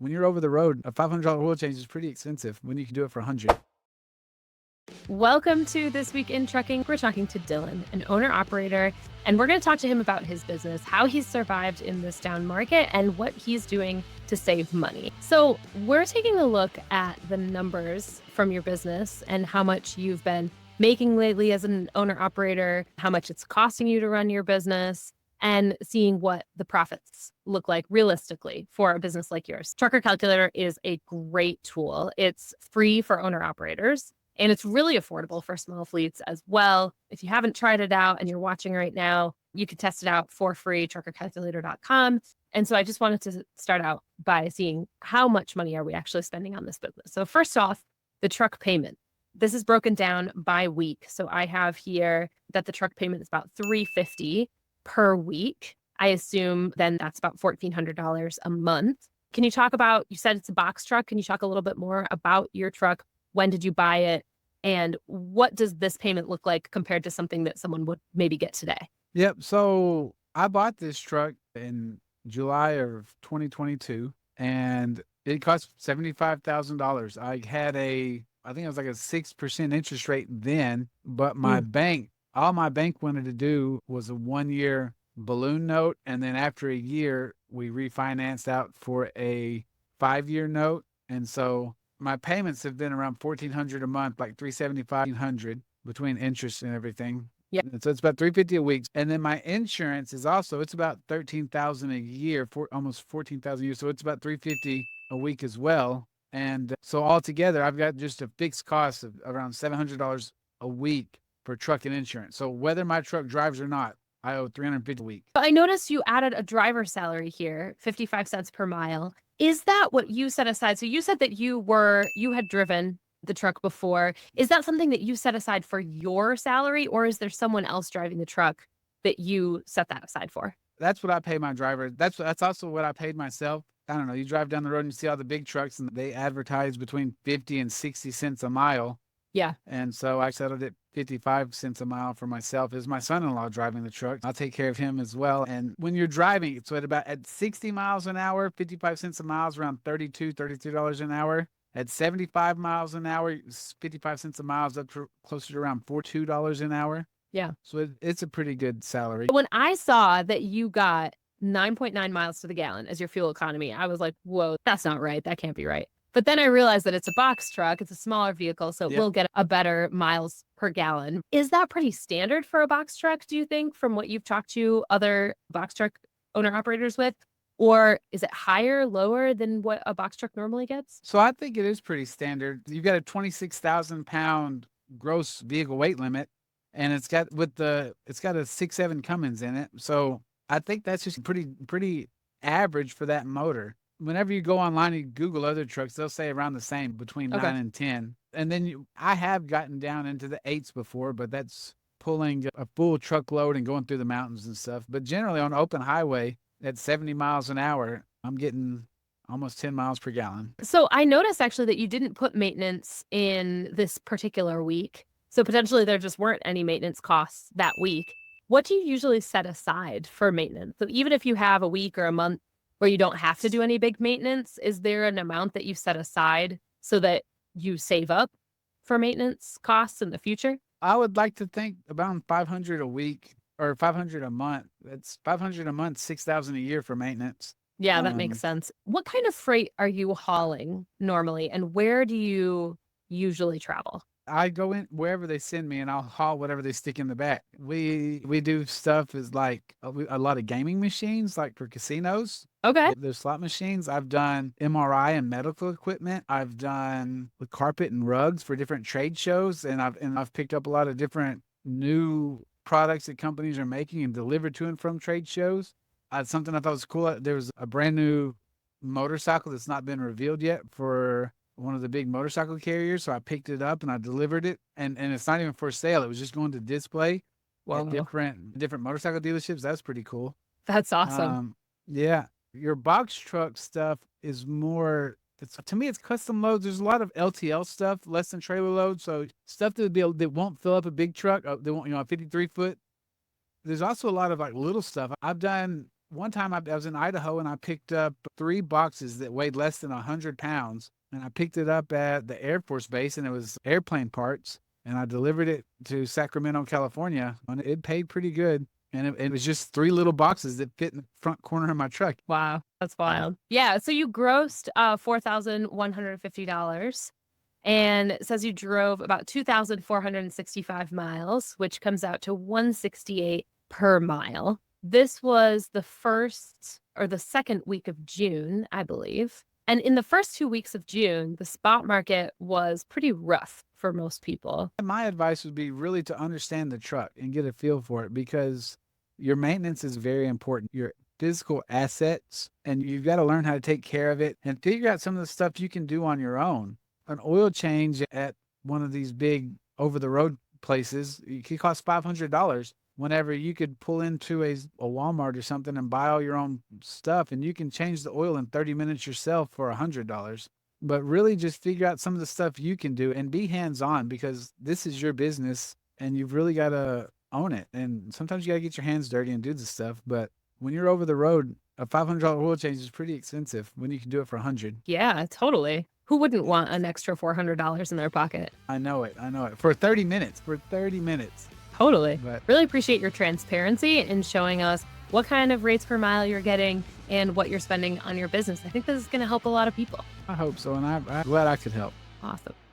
when you're over the road, a $500 oil change is pretty expensive when you can do it for 100. Welcome to This Week in Trucking. We're talking to Dylan, an owner-operator, and we're going to talk to him about his business, how he's survived in this down market, and what he's doing to save money. So we're taking a look at the numbers from your business and how much you've been making lately as an owner-operator, how much it's costing you to run your business, and seeing what the profits look like realistically for a business like yours. Trucker Calculator is a great tool. It's free for owner-operators. And it's really affordable for small fleets as well. If you haven't tried it out and you're watching right now, you can test it out for free, truckercalculator.com. And so I just wanted to start out by seeing how much money are we actually spending on this business. So first off, the truck payment. This is broken down by week. So I have here that the truck payment is about $350 per week. I assume then that's about $1,400 a month. Can you talk about, you said it's a box truck. Can you talk a little bit more about your truck? When did you buy it? And what does this payment look like compared to something that someone would maybe get today? Yep. So I bought this truck in July of 2022 and it cost $75,000. I think it was like a 6% interest rate then, but all my bank wanted to do was a 1-year balloon note. And then after a year, we refinanced out for a 5-year note. And so my payments have been around $1,400 a month, like $375, $1,500 between interest and everything. Yeah. And so it's about $350 a week. And then my insurance is also, it's about $13,000 a year, almost $14,000 a year. So it's about $350 a week as well. And so altogether, I've got just a fixed cost of around $700 a week for truck and insurance. So whether my truck drives or not, I owe $350 a week. I noticed you added a driver salary here, 55 cents per mile. Is that what you set aside? So you said that you had driven the truck before. Is that something that you set aside for your salary, or is there someone else driving the truck that you set that aside for? That's what I pay my driver. That's also what I paid myself. I don't know. You drive down the road and you see all the big trucks and they advertise between 50 and 60 cents a mile. Yeah. And so I settled it 55 cents a mile for myself. Is my son-in-law driving the truck? I'll take care of him as well. And when you're driving, so at 60 miles an hour, 55 cents a mile is around $33 an hour. At 75 miles an hour, 55 cents a mile is up to closer to around $42 an hour. Yeah. So it's a pretty good salary. When I saw that you got 9.9 miles to the gallon as your fuel economy, I was like, whoa, that's not right. That can't be right. But then I realized that it's a box truck. It's a smaller vehicle, so it will get a better miles per gallon. Is that pretty standard for a box truck, do you think, from what you've talked to other box truck owner operators with? Or is it higher, lower than what a box truck normally gets? So I think it is pretty standard. You've got a 26,000 pound gross vehicle weight limit, and it's got a 6.7 Cummins in it. So I think that's just pretty average for that motor. Whenever you go online and Google other trucks, they'll say around the same, between 9 and 10. And then I have gotten down into the 8s before, but that's pulling a full truckload and going through the mountains and stuff. But generally on open highway at 70 miles an hour, I'm getting almost 10 miles per gallon. So I noticed actually that you didn't put maintenance in this particular week. So potentially there just weren't any maintenance costs that week. What do you usually set aside for maintenance? So even if you have a week or a month where you don't have to do any big maintenance, is there an amount that you set aside so that you save up for maintenance costs in the future? I would like to think about 500 a week or 500 a month. That's 500 a month, 6,000 a year for maintenance. Yeah, that makes sense. What kind of freight are you hauling normally, and where do you usually travel? I go in wherever they send me and I'll haul whatever they stick in the back. We do stuff is like a lot of gaming machines, like for casinos. Okay. There's slot machines. I've done MRI and medical equipment. I've done the carpet and rugs for different trade shows, and I've picked up a lot of different new products that companies are making and delivered to and from trade shows. Something I thought was cool. There was a brand new motorcycle that's not been revealed yet for one of the big motorcycle carriers. So I picked it up and I delivered it, and it's not even for sale. It was just going to display at different motorcycle dealerships. That's pretty cool. That's awesome. Yeah. Your box truck stuff is more, to me, it's custom loads. There's a lot of LTL stuff, less than trailer load. So stuff that won't fill up a big truck. They won't, a 53 foot. There's also a lot of like little stuff. I've done One time I was in Idaho and I picked up 3 boxes that weighed less than 100 pounds. And I picked it up at the Air Force Base and it was airplane parts. And I delivered it to Sacramento, California. And it paid pretty good. And it was just 3 little boxes that fit in the front corner of my truck. Wow, that's wild. Yeah, so you grossed $4,150 and it says you drove about 2,465 miles, which comes out to 168 per mile. This was the first or the second week of June, I believe. And in the first 2 weeks of June, the spot market was pretty rough for most people. My advice would be really to understand the truck and get a feel for it because your maintenance is very important. Your physical assets, and you've got to learn how to take care of it and figure out some of the stuff you can do on your own. An oil change at one of these big over the road places, it could cost $500 whenever you could pull into a Walmart or something and buy all your own stuff and you can change the oil in 30 minutes yourself for $100. But really just figure out some of the stuff you can do and be hands-on because this is your business and you've really got to own it. And sometimes you got to get your hands dirty and do the stuff. But when you're over the road, a $500 oil change is pretty expensive when you can do it for $100. Yeah, totally. Who wouldn't want an extra $400 in their pocket? I know it. For 30 minutes. Totally. But Really appreciate your transparency in showing us what kind of rates per mile you're getting and what you're spending on your business. I think this is going to help a lot of people. I hope so. And I'm glad I could help. Awesome.